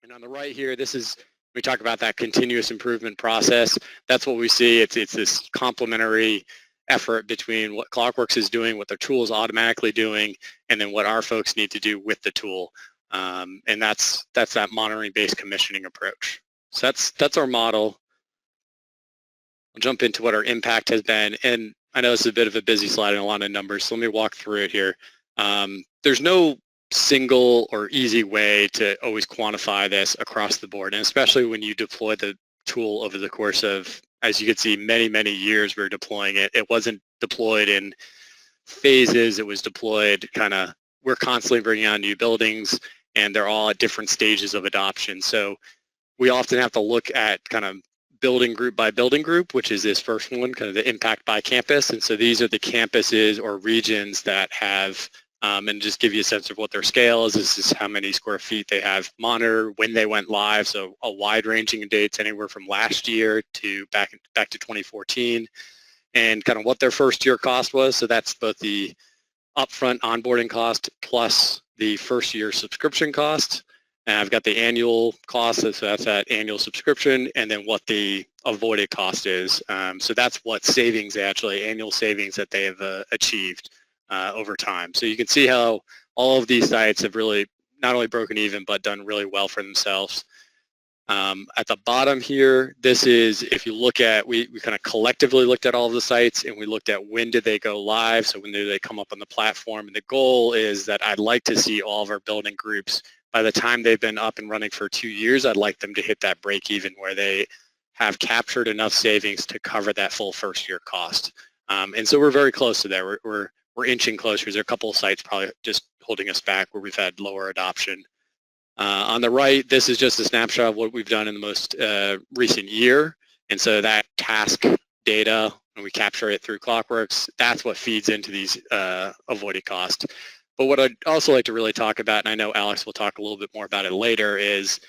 And on the right here, this is, we talk about that continuous improvement process. That's what we see. It's this complementary effort between what Clockworks is doing, what their tool is automatically doing, and then what our folks need to do with the tool. And that's that monitoring-based commissioning approach. So that's our model. We'll jump into what our impact has been. And I know this is a bit of a busy slide and a lot of numbers, so let me walk through it here. There's no single or easy way to always quantify this across the board, and especially when you deploy the tool over the course of, as you can see, many years we're deploying it. It wasn't deployed in phases. It was deployed we're constantly bringing on new buildings, and they're all at different stages of adoption. So we often have to look at building group by building group, which is this first one, the impact by campus. And so these are the campuses or regions that have, and just give you a sense of what their scale is. This is how many square feet they have monitored, when they went live. So a wide ranging of dates, anywhere from last year to back to 2014, and what their first year cost was. So that's both the upfront onboarding cost plus the first year subscription cost. And I've got the annual cost, so that's that annual subscription, and then what the avoided cost is. So that's what savings, annual savings that they have achieved over time. So you can see how all of these sites have really not only broken even, but done really well for themselves. At the bottom here, this is, if you look at, we collectively looked at all of the sites, and we looked at when did they go live, so when did they come up on the platform. And the goal is that I'd like to see all of our building groups, by the time they've been up and running for 2 years, I'd like them to hit that break even where they have captured enough savings to cover that full first year cost. And so we're very close to there. We're inching closer. There's a couple of sites probably just holding us back where we've had lower adoption. On the right, this is just a snapshot of what we've done in the most recent year. And so that task data, when we capture it through Clockworks, that's what feeds into these avoided costs. But what I'd also like to really talk about, and I know Alex will talk a little bit more about it later, is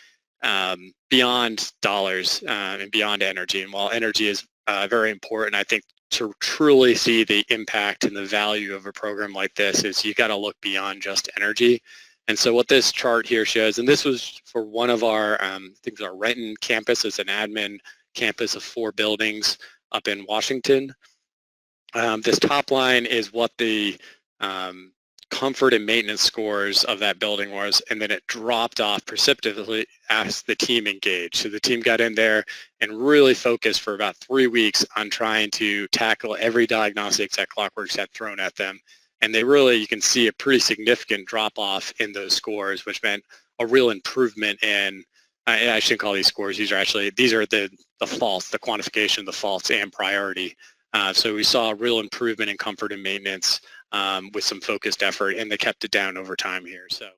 beyond dollars and beyond energy. And while energy is very important, I think to truly see the impact and the value of a program like this is you got to look beyond just energy. And so what this chart here shows, and this was for one of our, I think our Renton campus, it's an admin campus of 4 buildings up in Washington. This top line is what the comfort and maintenance scores of that building was, and then it dropped off precipitously as the team engaged. So the team got in there and really focused for about 3 weeks on trying to tackle every diagnostics that Clockworks had thrown at them. And they really, you can see a pretty significant drop off in those scores, which meant a real improvement in, I shouldn't call these scores, these are the faults, the quantification of the faults and priority. So we saw a real improvement in comfort and maintenance with some focused effort, and they kept it down over time here. So